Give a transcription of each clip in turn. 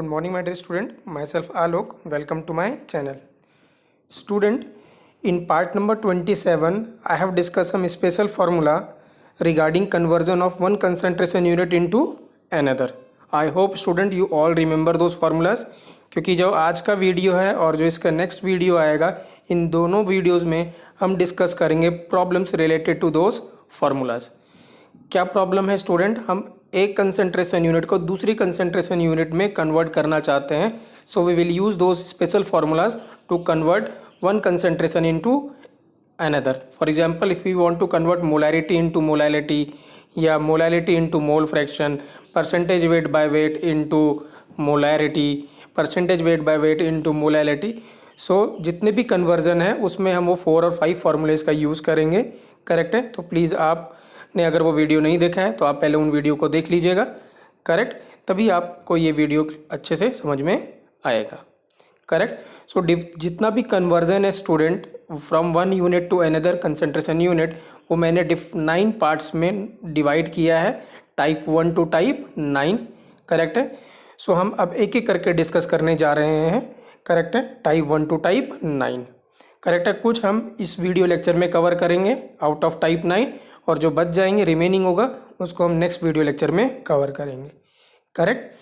Good morning, my dear student. Myself Alok. Welcome to my channel. Student, in part number 27, I have discussed some special formula regarding conversion of one concentration unit into another. I hope student you all remember those formulas, क्योंकि जो आज का video है और जो इसका next video आएगा, इन दोनों वीडियोज़ में हम डिस्कस करेंगे problems related to those formulas. क्या प्रॉब्लम है स्टूडेंट? हम एक कंसंट्रेशन यूनिट को दूसरी कंसंट्रेशन यूनिट में कन्वर्ट करना चाहते हैं। So we will use those special formulas to convert one concentration into another. For example, if you want to convert molarity into molality या molality into mole fraction, percentage weight by weight into molarity, percentage weight by weight into molality. So जितने भी conversion है उसमें हम वो 4 और 5 फार्मूलेज का use करेंगे। करेक्ट है? तो प्लीज़ आपने अगर वो वीडियो नहीं देखा है तो आप पहले उन वीडियो को देख लीजिएगा। करेक्ट? तभी आपको ये वीडियो अच्छे से समझ में आएगा। करेक्ट? सो जितना भी कन्वर्जन है student from one unit to another concentration unit, वो मैंने 9 पार्ट्स में डिवाइड किया है, टाइप 1 टू टाइप 9। करेक्ट है? सो हम अब एक एक करके डिस्कस करने जा रहे हैं। करेक्ट है? Type 1 to type 9। करेक्ट है? कुछ हम इस वीडियो लेक्चर में कवर करेंगे आउट ऑफ टाइप 9, और जो बच जाएंगे रिमेनिंग होगा उसको हम नेक्स्ट वीडियो लेक्चर में कवर करेंगे। करेक्ट?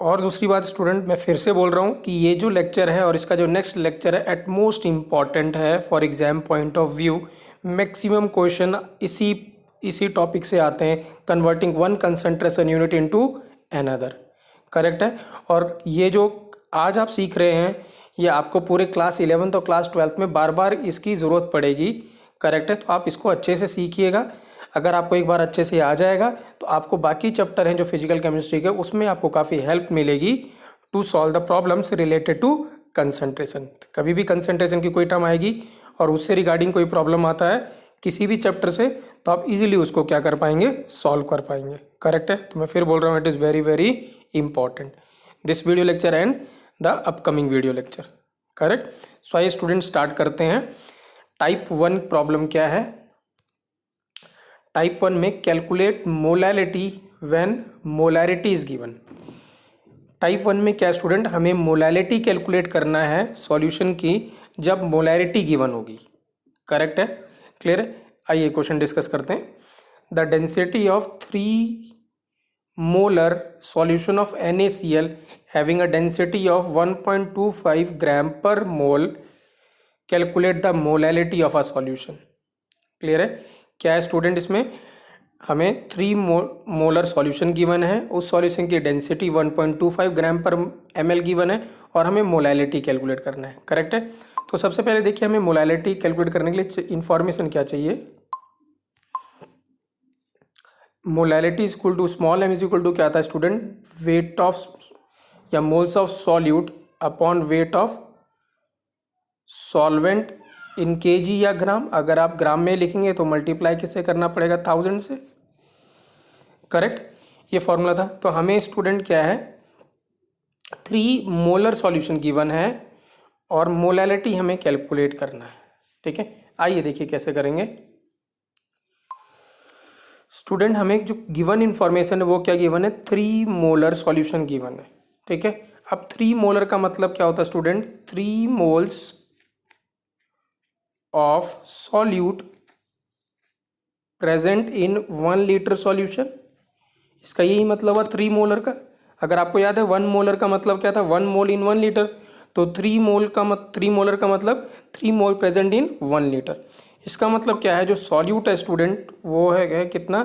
और दूसरी बात स्टूडेंट, मैं फिर से बोल रहा हूँ कि ये जो लेक्चर है और इसका जो नेक्स्ट लेक्चर है एट मोस्ट इम्पॉर्टेंट है for exam point of view. Maximum question इसी टॉपिक से आते हैं, converting one concentration unit into another. Correct है? और ये जो आज आप सीख रहे हैं ये आपको पूरे क्लास 11 और क्लास 12 में बार बार इसकी ज़रूरत पड़ेगी। करेक्ट है? तो आप इसको अच्छे से सीखिएगा। अगर आपको एक बार अच्छे से आ जाएगा तो आपको बाकी चैप्टर हैं जो फिजिकल केमिस्ट्री के, उसमें आपको काफ़ी हेल्प मिलेगी to solve the problems related to concentration. कभी भी कंसंट्रेशन की कोई टर्म आएगी और उससे रिगार्डिंग कोई प्रॉब्लम आता है किसी भी चैप्टर से, तो आप इजीली उसको क्या कर पाएंगे? सॉल्व कर पाएंगे। करेक्ट है? तो मैं फिर बोल रहा हूँ, it is very very important this video lecture and the upcoming video lecture. Correct? So आइए स्टूडेंट स्टार्ट करते हैं। टाइप 1 प्रॉब्लम क्या है? टाइप 1 में calculate molality when molarity is given. Type 1 में क्या स्टूडेंट, हमें मोलैलिटी कैलकुलेट करना है सॉल्यूशन की जब मोलैरिटी गिवन होगी। करेक्ट है? क्लियर है? आइए क्वेश्चन डिस्कस करते हैं। The density of 3 molar solution of NaCl having a density of 1.25 gram per mole, calculate the molality of a solution। Clear है? क्या है स्टूडेंट, इसमें हमें 3 मोलर सॉल्यूशन गिवन है, उस सॉल्यूशन की डेंसिटी 1.25 ग्राम पर ml गिवन है और हमें मोलैलिटी कैलकुलेट करना है। करेक्ट है? तो सबसे पहले देखिए हमें मोलैलिटी कैलकुलेट करने के लिए इंफॉर्मेशन क्या चाहिए। Molality is equal to small m is equal to क्या आता है स्टूडेंट, वेट ऑफ या moles of solute upon weight of solvent in kg या ग्राम। अगर आप ग्राम में लिखेंगे तो मल्टीप्लाई किससे करना पड़ेगा? 1000 से। करेक्ट? ये फॉर्मूला था। तो हमें स्टूडेंट क्या है, 3 मोलर सॉल्यूशन गिवन है और मोलैलिटी हमें कैलकुलेट करना है। ठीक है? आइए देखिए कैसे करेंगे। स्टूडेंट हमें जो गिवन इन्फॉर्मेशन है वो क्या गिवन है, 3 मोलर सॉल्यूशन गिवन है। ठीक है? अब 3 मोलर का मतलब क्या होता है student, 3 moles of solute present in 1 litre solution. इसका यही मतलब है 3 मोलर का। अगर आपको याद है 1 मोलर का मतलब क्या था, 1 मोल इन 1 लीटर। तो 3 मोलर का मतलब 3 मोल प्रेजेंट इन 1 लीटर। इसका मतलब क्या है, जो सॉल्यूट है स्टूडेंट वो है कितना,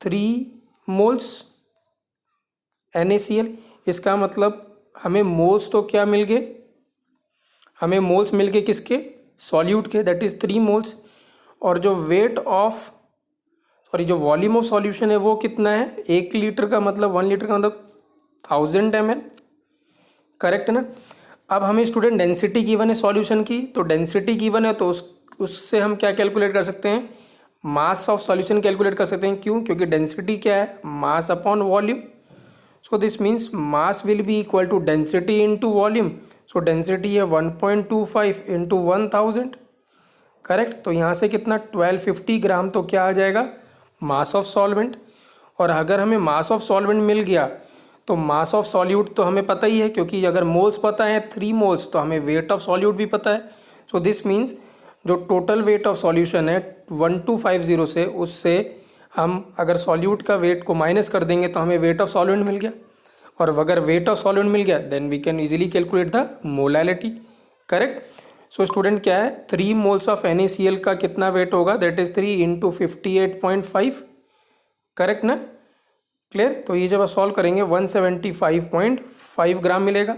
3 मोल्स NaCl। इसका मतलब हमें मोल्स तो क्या मिल गए, हमें मोल्स मिल गए किसके, सॉल्यूट के, दैट इज 3 मोल्स। और जो जो वॉल्यूम ऑफ सॉल्यूशन है वो कितना है, 1 लीटर का मतलब 1 लीटर का मतलब 1000 ml। करेक्ट ना? अब हमें स्टूडेंट डेंसिटी गिवन है सॉल्यूशन की, तो डेंसिटी गिवन है तो उससे हम क्या कैलकुलेट कर सकते हैं, मास ऑफ सॉल्यूशन कैलकुलेट कर सकते हैं। क्यों? क्योंकि डेंसिटी क्या है, mass upon volume. So this means mass will be equal to density into volume. So density है 1.25 इंटू 1000। करेक्ट? तो यहाँ से कितना, 1250 ग्राम, तो क्या आ जाएगा, मास ऑफ सॉल्वेंट। और अगर हमें मास ऑफ सॉल्वेंट मिल गया तो मास ऑफ सॉल्यूट तो हमें पता ही है, क्योंकि अगर मोल्स पता है 3 मोल्स, तो हमें वेट ऑफ सॉल्यूट भी पता है। सो दिस मीन्स जो टोटल वेट ऑफ सॉल्यूशन है 1250 से, उससे हम अगर सॉल्यूट का वेट को माइनस कर देंगे तो हमें वेट ऑफ सॉल्वेंट मिल गया, और अगर वेट ऑफ सॉल्वेंट मिल गया then we can easily calculate the molality. Correct. So student क्या है, 3 मोल्स ऑफ NaCl का कितना वेट होगा, दैट इज 3 इंटू 58.5। करेक्ट ना, क्लियर। तो ये जब आप सॉल्व करेंगे 175.5 ग्राम मिलेगा।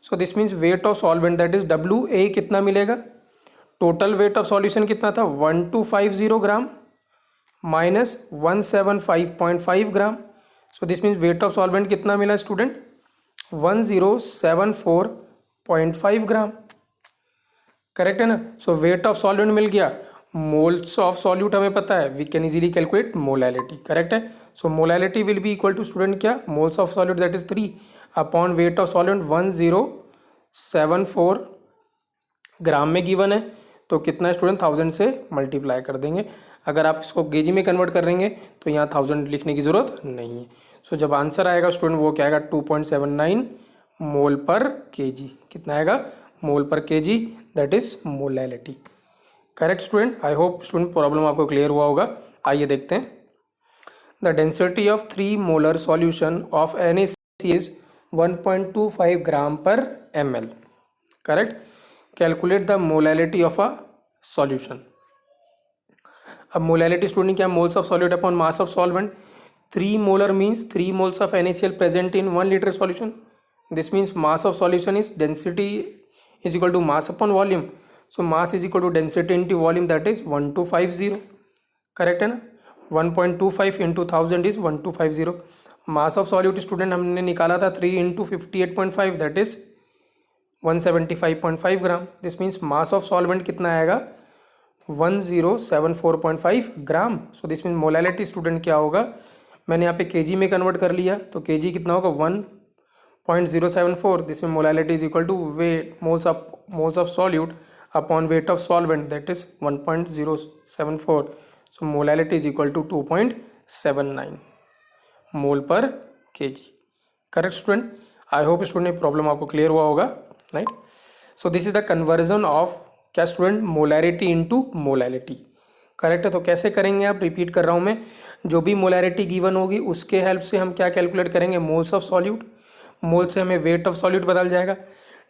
सो this means weight of solvent that is WA कितना मिलेगा, टोटल वेट ऑफ सॉल्यूशन कितना था 1250 gram minus 175.5 gram. So this means weight of solvent कितना मिला स्टूडेंट, 1074.5 ग्राम। करेक्ट है ना। सो वेट ऑफ सॉल्वेंट मिल गया, मोल्स ऑफ सॉल्यूट हमें पता है, we can easily calculate molality. Correct है। So molality will be equal to student क्या, moles of solute that is 3 upon weight of solvent 1074 gram में गिवन है, तो कितना स्टूडेंट 1000 से मल्टीप्लाई कर देंगे। अगर आप इसको केजी में कन्वर्ट कर देंगे तो यहाँ 1000 लिखने की ज़रूरत नहीं है। सो जब आंसर आएगा स्टूडेंट वो क्या आएगा, 2.79 मोल पर केजी। कितना आएगा, मोल per KG, that is molality. Correct student. I hope student problem आपको क्लियर हुआ होगा। आइए देखते हैं। The density of 3 molar solution of NaCl is 1.25 ग्राम पर ml। Correct. Calculate the molality of a solution. अब मोलैलिटी स्टूडेंट क्या, moles of solute upon mass of solvent. 3 molar means 3 moles of NaCl present in 1 litre solution. This means mass of solution is density is equal to mass upon volume. So mass is equal to density into volume, that is 1250। Correct है ना। 1.25 into 1000 is 1250। Mass of solute student हमने निकाला था 3 into 58.5, that is 175.5 gram. This means mass of solvent कितना आएगा, 1074.5 gram. So this means molality student क्या होगा, मैंने यहाँ पे केजी में कन्वर्ट कर लिया, तो केजी कितना होगा 1.074। This mean molality is equal to weight moles of solute upon weight of solvent, that is 1.074। So molality is equal to 2.79 mole per KG. Correct student. I hope student problem आपको clear हुआ होगा, right. So this is the conversion of क्या student, molarity into molality. Correct है। तो कैसे करेंगे आप, repeat कर रहा हूँ मैं, जो भी मोलैरिटी गिवन होगी उसके हेल्प से हम क्या कैलकुलेट करेंगे, मोल्स ऑफ सॉल्यूट। मोल से हमें वेट ऑफ सॉल्यूट बदल जाएगा।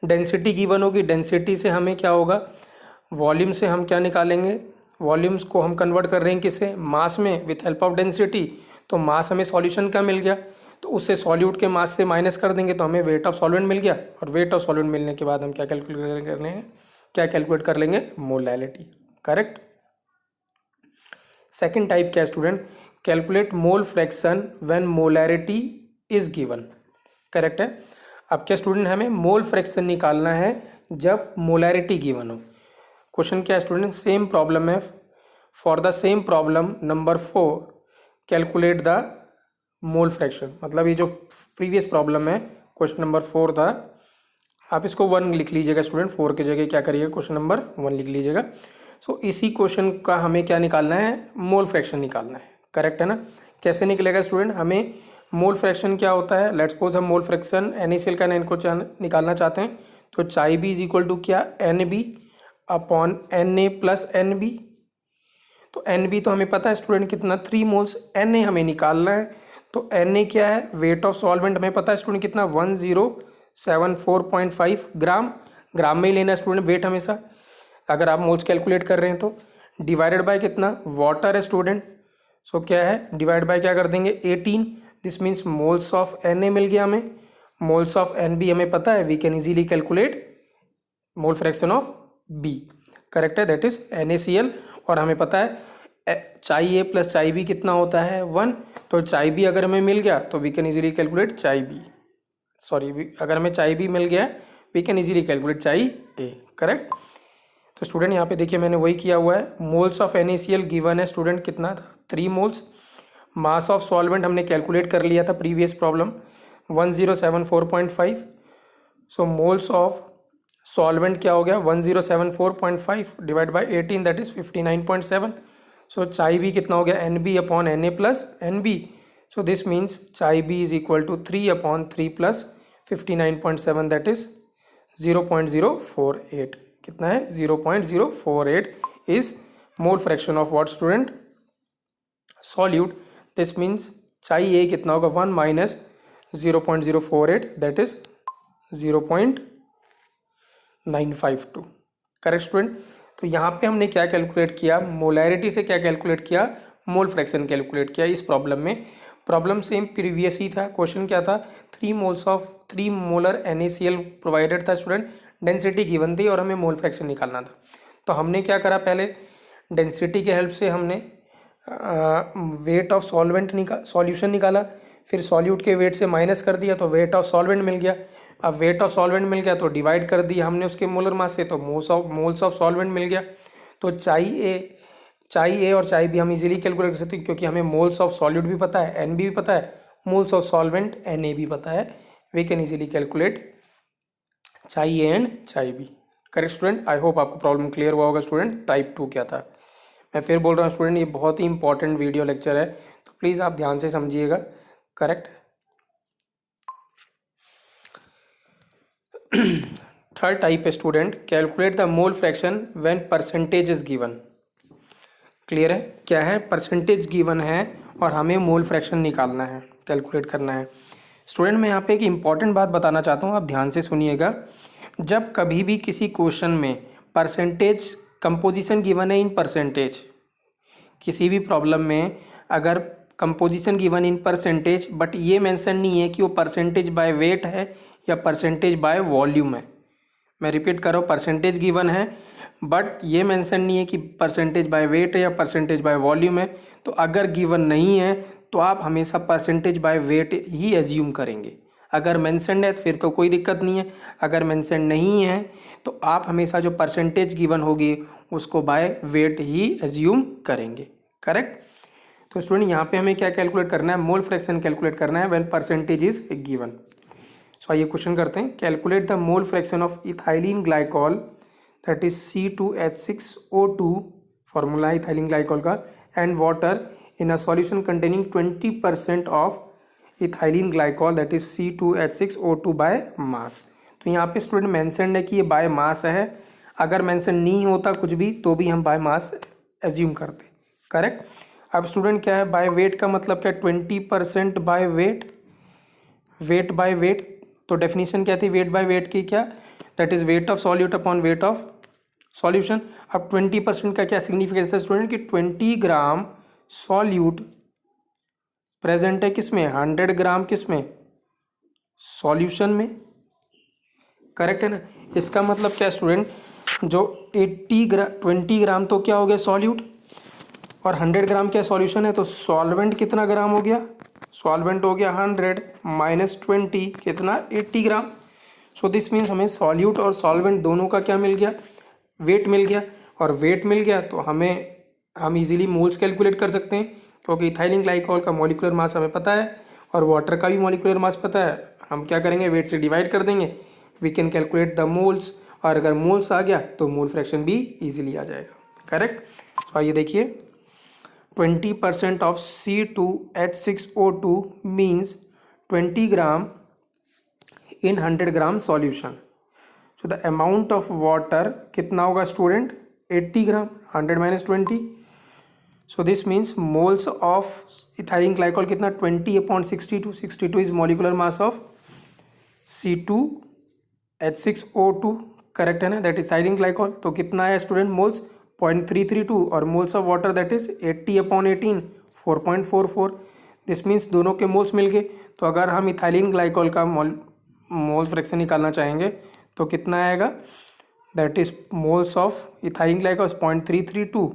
डेंसिटी गिवन होगी, डेंसिटी से हमें क्या होगा, वॉल्यूम से हम क्या निकालेंगे, वॉल्यूम्स को हम कन्वर्ट कर रहे हैं किसे, मास में, विथ हेल्प ऑफ डेंसिटी। तो मास हमें सॉल्यूशन का मिल गया, तो उससे सॉल्यूट के मास से माइनस कर देंगे तो हमें वेट ऑफ सॉल्वेंट मिल गया, और वेट ऑफ सॉल्वेंट मिलने के बाद हम क्या कैलकुलेट कर लेंगे, मोलैलिटी। करेक्ट। सेकंड टाइप क्या है student, calculate mole fraction when molarity is given. Correct है। अब क्या स्टूडेंट, हमें मोल फ्रैक्शन निकालना है जब मोलैरिटी गिवन हो। क्वेश्चन क्या है स्टूडेंट, सेम प्रॉब्लम है, for the same problem number 4 calculate the mole fraction. मतलब ये जो प्रीवियस प्रॉब्लम है क्वेश्चन नंबर 4 था, आप इसको 1 लिख लीजिएगा स्टूडेंट, 4 की जगह क्या करिएगा, क्वेश्चन नंबर 1 लिख लीजिएगा। सो इसी क्वेश्चन का हमें क्या निकालना है, मोल फ्रैक्शन निकालना है। करेक्ट है ना। कैसे निकलेगा स्टूडेंट, हमें मोल फ्रैक्शन क्या होता है, लेट्स सपोज हम मोल फ्रैक्शन NaCl का इनको निकालना चाहते हैं, तो चाई बी इज इक्वल टू क्या, NB upon Na plus NB। तो NB तो हमें पता है स्टूडेंट कितना, 3 मोल्स। Na हमें निकालना है, तो Na क्या है, वेट ऑफ सॉल्वेंट हमें पता है स्टूडेंट कितना, 1074.5 ग्राम। ग्राम में ही लेना है स्टूडेंट वेट हमेशा, अगर आप मोल्स कैलकुलेट कर रहे हैं तो। डिवाइडेड बाय कितना, वाटर है स्टूडेंट। सो क्या है, डिवाइड बाय क्या कर देंगे, 18। This means moles of Na मिल गया हमें, मोल्स ऑफ NB हमें पता है, we can easily calculate mole fraction of B। Correct है, दैट इज NaCl। और हमें पता है चाई A प्लस चाई B कितना होता है, 1। तो चाई B अगर हमें मिल गया तो वी कैन इजीली कैलकुलेट चाई B, अगर हमें चाई B मिल गया वी कैन इजीली कैलकुलेट चाई A। करेक्ट। तो स्टूडेंट यहाँ पे देखिए मैंने वही किया हुआ है, मोल्स ऑफ NaCl गिवन है स्टूडेंट कितना था, 3 मोल्स। मास ऑफ सॉल्वेंट हमने कैलकुलेट कर लिया था previous problem, 1074.5। So moles of solvent क्या हो गया, 1074.5 डिवाइड बाई 18, दैट इज 59.7। सो चाई भी कितना हो गया, NB upon Na plus NB। So this means chi b is equal to 3/3 plus 59.7, that is 0.048. कितना है? 0.048 is mole fraction of what student? Solute. This means chi a कितना होगा? 1 minus 0.048, that is 0.952. Correct student? तो यहाँ पे हमने क्या calculate किया? मोलैरिटी से क्या कैलकुलेट किया? मोल फ्रैक्शन कैलकुलेट किया इस प्रॉब्लम में। प्रॉब्लम सेम प्रीवियस ही था। क्वेश्चन क्या था? 3 मोलर NaCl प्रोवाइडेड था स्टूडेंट, डेंसिटी गिवन थी और हमें मोल फ्रैक्शन निकालना था। तो हमने क्या करा? पहले डेंसिटी के हेल्प से हमने वेट ऑफ सॉल्यूशन निकाला, फिर सॉल्यूट के वेट से माइनस कर दिया तो वेट ऑफ सॉल्वेंट मिल गया। अब वेट ऑफ सॉल्वेंट मिल गया तो डिवाइड कर दिया हमने उसके मोलर मास से, तो मोल्स ऑफ सॉल्वेंट मिल गया। तो चाई ए और चाई बी हम इजीली कैलकुलेट कर सकते हैं क्योंकि हमें मोल्स ऑफ सॉल्यूट भी पता है, एन बी भी पता है, मोल्स ऑफ सॉल्वेंट Na भी पता है। We can easily calculate chi A and chi B. Correct student? I hope आपको प्रॉब्लम क्लियर हुआ होगा स्टूडेंट। टाइप 2 क्या था? मैं फिर बोल रहा हूँ स्टूडेंट, ये बहुत ही इंपॉर्टेंट वीडियो लेक्चर है, तो प्लीज़ आप ध्यान से समझिएगा। करेक्ट? थर्ड टाइप है student, calculate the mole fraction when percentage is given. Clear है? क्या है? परसेंटेज गिवन है और हमें मोल फ्रैक्शन निकालना है, कैलकुलेट करना है। स्टूडेंट मैं यहाँ पे एक इम्पॉर्टेंट बात बताना चाहता हूँ, आप ध्यान से सुनिएगा। जब कभी भी किसी क्वेश्चन में परसेंटेज कंपोजिशन गिवन है इन परसेंटेज, किसी भी प्रॉब्लम में अगर composition given in percentage but ये मेंशन नहीं है कि वो परसेंटेज बाय वेट है या परसेंटेज बाय वॉल्यूम है। मैं रिपीट कर रहा हूँ, परसेंटेज गिवन है बट ये मेंशन नहीं है कि परसेंटेज बाय वेट है या परसेंटेज बाय वॉल्यूम है। तो अगर गिवन नहीं है तो आप हमेशा percentage by weight he assume करेंगे। अगर मेंशन है फिर तो कोई दिक्कत नहीं है, अगर मेंशन नहीं है तो आप हमेशा जो परसेंटेज गिवन होगी उसको बाय वेट ही एज्यूम करेंगे। करेक्ट? तो स्टूडेंट यहाँ पे हमें क्या कैलकुलेट करना है? मोल फ्रैक्शन कैलकुलेट करना है when percentage is given. So आइए क्वेश्चन करते हैं। Calculate the mole fraction of ethylene glycol, that is C2H6O2, formula ethylene glycol का, and water in a solution containing 20% of ethylene glycol, that is C2H6O2 by mass. तो यहाँ पे student mention है कि ये बाय मास है। अगर mention नहीं होता कुछ भी तो भी हम बाय मास एज्यूम करते। करेक्ट? अब स्टूडेंट क्या है? बाय वेट का मतलब क्या? 20% by weight, wait by wait. तो डेफिनेशन क्या थी वेट बाय वेट की? क्या? That is weight of solute upon weight of solution. अब 20% का क्या सिग्निफिकेंस है स्टूडेंट? कि 20 ग्राम सॉल्यूट प्रेजेंट है किसमें? 100 ग्राम किसमें? सॉल्यूशन में। करेक्ट है ना? इसका मतलब क्या स्टूडेंट? जो 20 ग्राम तो क्या हो गया? सॉल्यूट, और 100 ग्राम क्या सॉल्यूशन है? तो सॉल्वेंट कितना ग्राम हो गया? सॉल्वेंट हो गया 100 माइनस 20 कितना? 80 ग्राम। सो दिस मीन्स हमें सॉल्यूट और सॉल्वेंट दोनों का क्या मिल गया? वेट मिल गया। और वेट मिल गया तो हम इजीली मोल्स कैलकुलेट कर सकते हैं क्योंकि इथाइलिन ग्लाइकॉल का मॉलिक्यूलर मास हमें पता है और वाटर का भी मॉलिक्यूलर मास पता है। हम क्या करेंगे? वेट से डिवाइड कर देंगे, we can calculate the moles, और अगर मोल्स आ गया तो मोल फ्रैक्शन भी ईजिली आ जाएगा। करेक्ट? तो आइए देखिए, 20% of C2H6O2 means 20 gram in 100 gram solution. So the amount of water कितना होगा student? 80 gram, 100 minus 20. So this means moles of ethylene glycol कितना? 20/62. 62 is molecular mass of C2H6O2. Correct है ना? That is ethylene glycol। तो कितना है student? Moles 0.332 और moles of water that is 80/18, 4.44। This means दोनों के मोल्स मिल गए। तो अगर हम इथाइलिन ग्लाइकॉल का मोल फ्रैक्शन निकालना चाहेंगे तो कितना आएगा? That is moles of ethylene glycol 0.332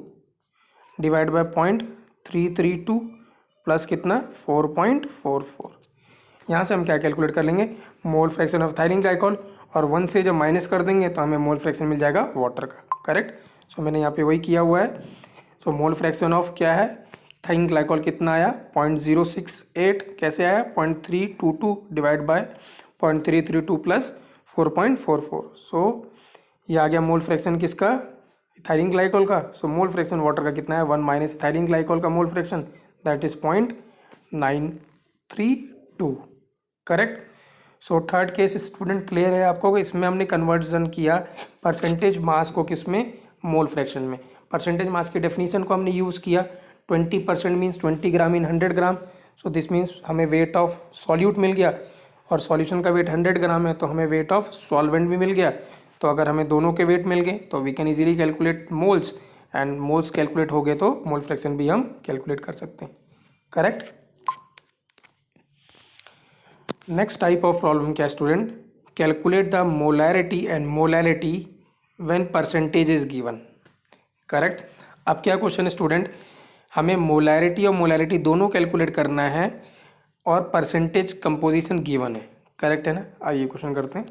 divide by 0.332 plus कितना? 4.44। यहाँ से हम क्या कैलकुलेट कर लेंगे? मोल फ्रैक्शन ऑफ इथाइलिन ग्लाइकॉल, और 1 से जब माइनस कर देंगे तो हमें मोल फ्रैक्शन मिल जाएगा वाटर का। करेक्ट? सो मैंने यहाँ पे वही किया हुआ है। सो मोल फ्रैक्शन ऑफ क्या है? इथाइलिन ग्लाइकॉल कितना आया? 0.068। कैसे आया? 0.322 डिवाइड बाय 0.332 प्लस 4.44। सो ये आ गया मोल फ्रैक्शन किसका? इथाइलिन ग्लाइकॉल का। सो मोल फ्रैक्शन वाटर का कितना है? 1 माइनस इथाइलिन ग्लाइकॉल का mole fraction, that is 0.2 0.932। Correct. So third case student clear है आपको कि इसमें हमने कन्वर्जन किया परसेंटेज मास को किस में, मोल फ्रैक्शन में। परसेंटेज मास की डेफिनेशन को हमने यूज़ किया 20% means 20 gram in 100 gram. So this means हमें वेट ऑफ सॉल्यूट मिल गया और सॉल्यूशन का वेट 100 ग्राम है तो हमें वेट ऑफ सॉल्वेंट भी मिल गया। तो अगर हमें दोनों के वेट मिल गए तो we can easily calculate moles, and moles calculate हो गए तो मोल फ्रैक्शन भी हम कैलकुलेट कर सकते हैं। Correct. Next type of problem क्या student, calculate the molarity and molality when percentage is given. Correct. अब क्या क्वेश्चन है स्टूडेंट, हमें मोलैरिटी और मोलैलिटी दोनों कैलकुलेट करना है और परसेंटेज कंपोजिशन गिवन है। करेक्ट है ना। आइए क्वेश्चन करते हैं।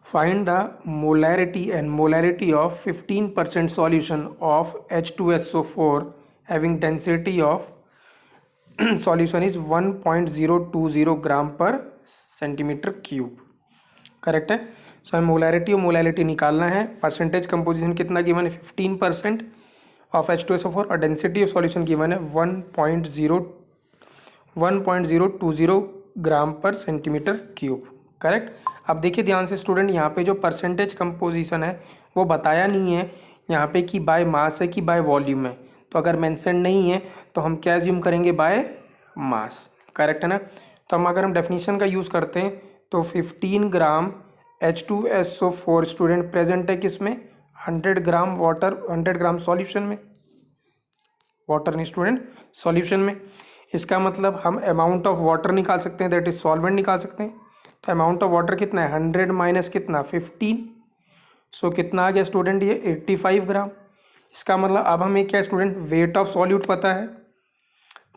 Find the molarity and molality of 15% solution of H2SO4 having density of solution is 1.020 ग्राम पर सेंटीमीटर क्यूब। करेक्ट है। सो हमें मोलैरिटी और मोलैलिटी निकालना है। परसेंटेज कंपोजिशन कितना गिवन है, 15% ऑफ H2SO4 और डेंसिटी ऑफ सॉल्यूशन गिवन है 1.020 ग्राम पर सेंटीमीटर क्यूब। करेक्ट। अब देखिए ध्यान से स्टूडेंट, यहाँ पे जो परसेंटेज कंपोजिशन है वो बताया नहीं है यहाँ पे कि बाय मास है कि बाय वॉल्यूम है। तो अगर मेंशन नहीं है तो हम क्या एज्यूम करेंगे, बाय मास। करेक्ट है ना। तो अगर हम डेफिनेशन का यूज़ करते हैं तो 15 ग्राम H2SO4 स्टूडेंट प्रेजेंट है किसमें, 100 ग्राम वाटर, 100 ग्राम सॉल्यूशन में, वाटर नहीं स्टूडेंट, सॉल्यूशन में। इसका मतलब हम अमाउंट ऑफ वाटर निकाल सकते हैं, दैट इज सॉल्वेंट निकाल सकते हैं। तो अमाउंट ऑफ वाटर कितना है, 100 माइनस कितना 15। सो कितना आ गया स्टूडेंट, ये 85 ग्राम। इसका मतलब अब हमें क्या स्टूडेंट, वेट ऑफ सॉल्यूट पता है,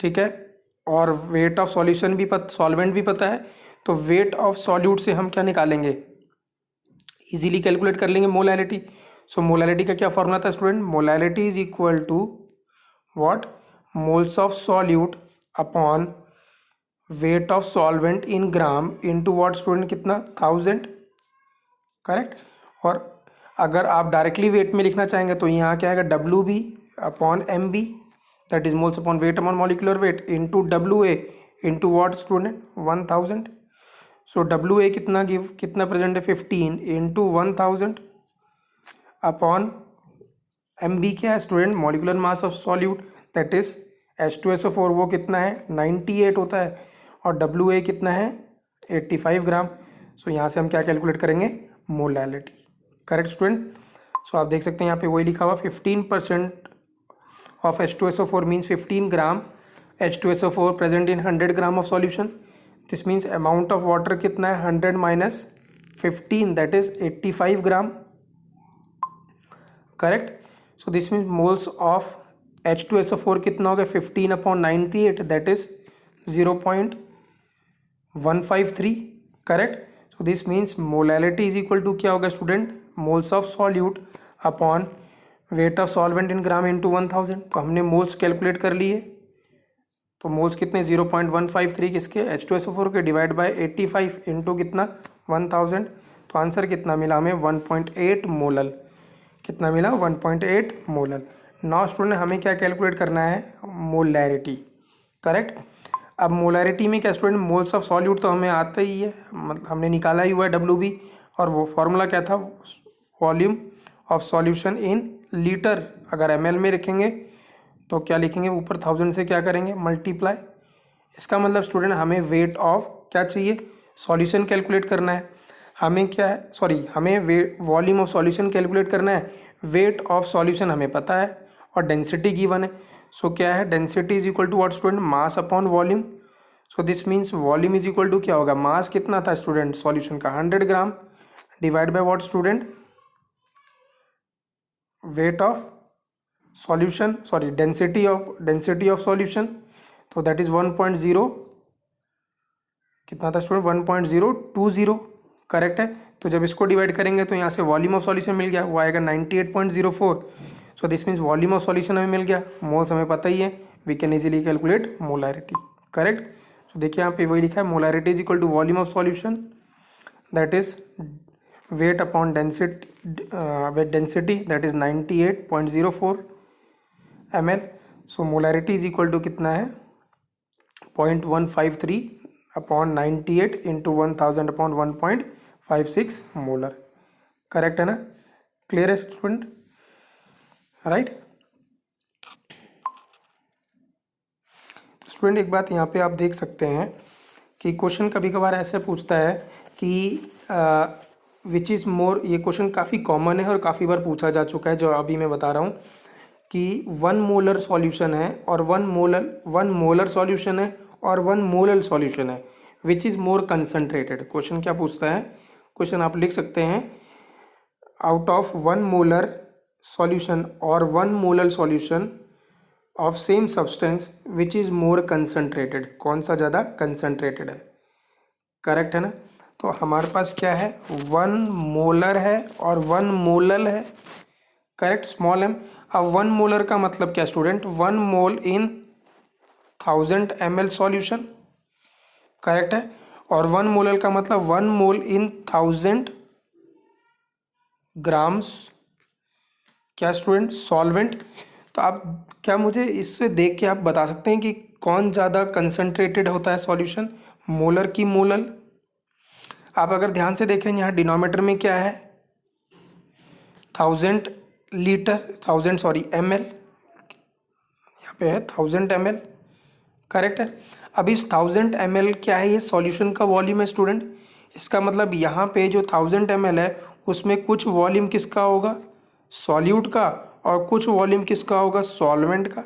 ठीक है, और वेट ऑफ सॉल्यूशन भी सॉल्वेंट भी पता है। तो वेट ऑफ सॉल्यूट से हम क्या निकालेंगे, इजीली कैलकुलेट कर लेंगे मोलैलिटी। सो मोलैलिटी का क्या फॉर्मूला था student, molality is equal to what, moles of solute upon weight of solvent in gram into what student, कितना 1000। करेक्ट। और अगर आप डायरेक्टली वेट में लिखना चाहेंगे तो यहाँ क्या आएगा, W B upon M B, that is moles upon weight upon molecular weight into W A into what student 1000। So W A कितना प्रेजेंट है 15 इंटू 1000 अपॉन एम बी क्या है student, molecular mass of solute, that is H2SO4 वो कितना है 98 होता है और डब्ल्यू ए कितना है 85 ग्राम। सो यहाँ से हम क्या कैलकुलेट करेंगे, मोलैलिटी। Correct student. सो आप देख सकते हैं यहाँ पे वही लिखा हुआ 15% of H2SO4 means 15 gram H2SO4 present in 100 gram of solution. This means amount of water कितना है 100 minus 15, that is 85 gram. Correct. So this means moles of H2SO4 कितना हो गया 15 upon 98, that is 0.153। Correct. So this means molality is equal to क्या होगा student, moles of solute upon weight of solvent in gram into 1000। तो हमने moles calculate कर लिए, तो मोल्स कितने 0.153 किसके, H2SO4 के, डिवाइड बाय 85 इंटू कितना 1000। तो आंसर कितना मिला हमें 1.8 मोलल। कितना मिला 1.8 मोलल। नाउ स्टूडेंट हमें क्या कैलकुलेट करना है, मोलैरिटी। करेक्ट। अब मोलैरिटी में क्या स्टूडेंट, मोल्स ऑफ सॉल्यूट तो हमें आता ही है, मतलब हमने निकाला ही हुआ है डब्ल्यू बी, और वो फार्मूला क्या था, volume of solution in litre. अगर एमएल में लिखेंगे तो क्या लिखेंगे, ऊपर 1000 से क्या करेंगे मल्टीप्लाई। इसका मतलब स्टूडेंट हमें वेट ऑफ क्या चाहिए, सॉल्यूशन कैलकुलेट करना है। हमें क्या है, सॉरी, हमें वॉल्यूम ऑफ सॉल्यूशन कैलकुलेट करना है। वेट ऑफ सॉल्यूशन हमें पता है और डेंसिटी गिवन है। सो क्या है, density is equal to what student, mass upon volume. So this means volume is equal to क्या होगा, मास कितना था स्टूडेंट सॉल्यूशन का 100 gram, divide by what student, weight of solution, sorry density of solution. तो that is 1.0 कितना था student 1.020। Correct है। तो जब इसको डिवाइड करेंगे तो यहाँ से वॉल्यूम ऑफ सॉल्यूशन मिल गया, वो आएगा 98.04। So this means volume of solution हमें मिल गया, मोल्स हमें पता ही है, we can easily calculate molarity. Correct. So देखिए यहाँ पे वही लिखा है, molarity is equal to volume of solution, that is weight upon density, weight density that is 98.04 ml। So molarity is equal to कितना है 0.153 upon 98 into 1000 upon 1.56 molar. Correct है ना? क्लियर है स्टूडेंट? राइट। स्टूडेंट एक बात यहाँ पे आप देख सकते हैं कि क्वेश्चन कभी कभार ऐसे पूछता है कि विच इज़ मोर, ये क्वेश्चन काफ़ी कॉमन है और काफ़ी बार पूछा जा चुका है, जो अभी मैं बता रहा हूँ कि 1 मोलर सॉल्यूशन है और 1 मोलर सॉल्यूशन है और 1 मोलर सॉल्यूशन है, which is more concentrated. Question क्या पूछता है? क्वेश्चन आप लिख सकते हैं, आउट ऑफ 1 मोलर सॉल्यूशन और 1 molar solution of same substance which is more concentrated, कौन सा ज़्यादा कंसनट्रेटेड है। करेक्ट है ना? तो हमारे पास क्या है, 1 मोलर है और 1 मोलल है। Correct, small m. अब 1 मोलर का मतलब क्या student? 1 mole in 1000 ml solution. Correct है। और 1 मोलर का मतलब 1 मोल इन 1000 ग्राम्स क्या स्टूडेंट? सॉल्वेंट। तो आप क्या मुझे इससे देख के आप बता सकते हैं कि कौन ज़्यादा कंसनट्रेटेड होता है सॉल्यूशन, मोलर की मोलल? आप अगर ध्यान से देखें यहाँ डिनोमिनेटर में क्या है, 1000 ml, यहाँ पे है 1000 ml। करेक्ट है। अब इस 1000 ml क्या है, ये सॉल्यूशन का वॉल्यूम है स्टूडेंट। इसका मतलब यहाँ पे जो 1000 ml है उसमें कुछ वॉल्यूम किसका होगा, सॉल्यूट का, और कुछ वॉल्यूम किसका होगा, सॉल्वेंट का।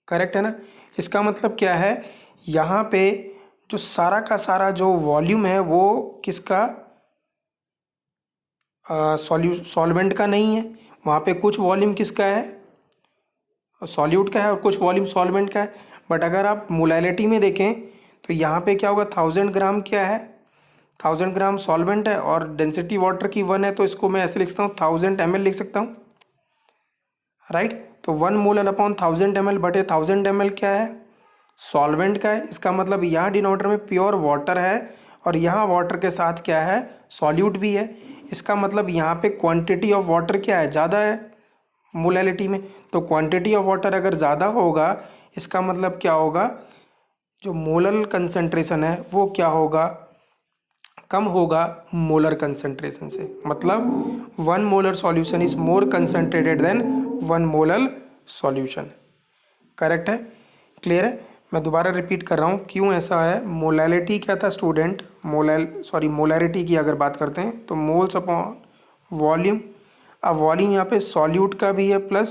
करेक्ट है ना? इसका मतलब क्या है, यहाँ पे जो सारा का सारा जो वॉल्यूम है वो किसका, सॉल्वेंट का नहीं है। वहाँ पे कुछ वॉल्यूम किसका है, सॉल्यूट का है, और कुछ वॉल्यूम सॉल्वेंट का है। बट अगर आप मोलैलिटी में देखें तो यहाँ पे क्या होगा, 1000 ग्राम क्या है, 1000 ग्राम सॉल्वेंट है और डेंसिटी वाटर की 1 है, तो इसको मैं ऐसे लिख सकता हूँ, 1000 ml लिख सकता हूँ। राइट। तो 1 मोलर अपॉन 1000 ml बटे 1000 ml क्या है, सॉल्वेंट का है। इसका मतलब यहाँ डिनोमिनेटर में प्योर वाटर है और यहाँ वाटर के साथ क्या है, सॉल्यूट भी है। इसका मतलब यहाँ पे क्वांटिटी ऑफ वाटर क्या है, ज़्यादा है मोलैलिटी में। तो क्वांटिटी ऑफ वाटर अगर ज़्यादा होगा, इसका मतलब क्या होगा, जो मोलर कंसंट्रेशन है वो क्या होगा, कम होगा मोलर कंसंट्रेशन से। मतलब 1 molar solution is more concentrated than 1 molar solution. Correct है? क्लियर है? मैं दोबारा रिपीट कर रहा हूँ क्यों ऐसा है। मोलैलिटी क्या था स्टूडेंट, मोलैरिटी की अगर बात करते हैं तो मोल्स अपॉन वॉल्यूम। अब वॉल्यूम यहाँ पे सॉल्यूट का भी है प्लस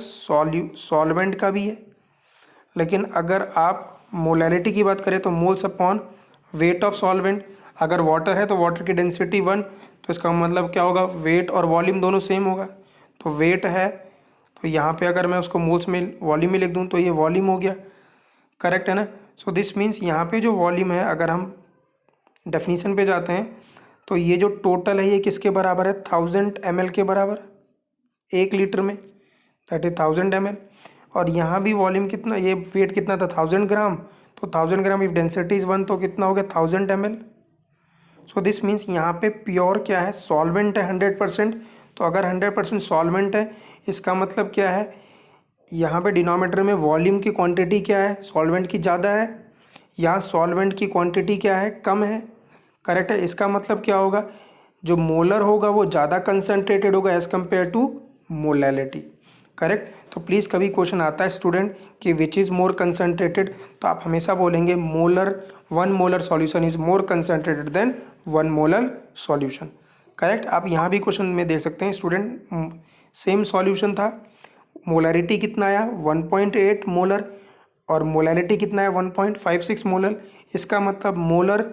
सॉल्वेंट का भी है। लेकिन अगर आप मोलैलिटी की बात करें तो moles upon weight of solvent. अगर वाटर है तो वाटर की डेंसिटी 1, तो इसका मतलब क्या होगा, वेट और वॉल्यूम दोनों सेम होगा। तो वेट है तो यहाँ पे अगर मैं उसको मोल्स में वॉल्यूम में लिख दूँ तो ये वॉल्यूम हो गया। करेक्ट है ना? सो दिस मीन्स यहाँ पे जो वॉल्यूम है, अगर हम डेफिनीशन पे जाते हैं तो ये जो टोटल है ये किसके बराबर है, 1000 ml के बराबर, 1 लीटर में, दैट इज 1000 ml। और यहाँ भी वॉल्यूम कितना, ये वेट कितना था, 1000 ग्राम। तो 1000 ग्राम इफ डेंसिटी इज 1 तो कितना हो गया, 1000 ml। सो दिस मीन्स यहाँ पे प्योर क्या है, सॉल्वेंट है 100%। तो अगर 100% सॉल्वेंट है, इसका मतलब क्या है, यहाँ पे डिनोमिनेटर में वॉल्यूम की क्वांटिटी क्या है, सॉल्वेंट की ज़्यादा है, यहाँ सॉल्वेंट की क्वांटिटी क्या है, कम है। करेक्ट है? इसका मतलब क्या होगा, जो मोलर होगा वो ज़्यादा कंसनट्रेटेड होगा as compare to molality. Correct? तो प्लीज़ कभी क्वेश्चन आता है स्टूडेंट कि विच इज़ मोर कंसनट्रेटेड, तो आप हमेशा बोलेंगे molar, 1 molar solution is more concentrated than 1 molar solution. Correct? आप यहाँ भी क्वेश्चन में देख सकते हैं स्टूडेंट, सेम सॉल्यूशन था, मोलैरिटी कितना आया 1.8 मोलर और मोलैलिटी कितना है 1.56 मोलर। इसका मतलब molar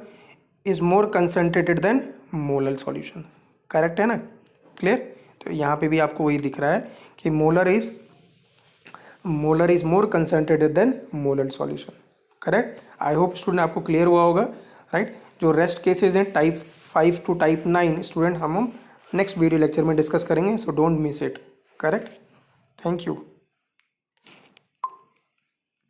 is more concentrated than molar solution. Correct है ना? क्लियर? तो यहाँ पे भी आपको वही दिख रहा है कि molar is more concentrated than molar solution. Correct? I hope student आपको क्लियर हुआ होगा। राइट? जो रेस्ट केसेज हैं टाइप 5 टू टाइप 9 स्टूडेंट हम नेक्स्ट वीडियो लेक्चर में डिस्कस करेंगे, so don't miss it. Correct? Thank you.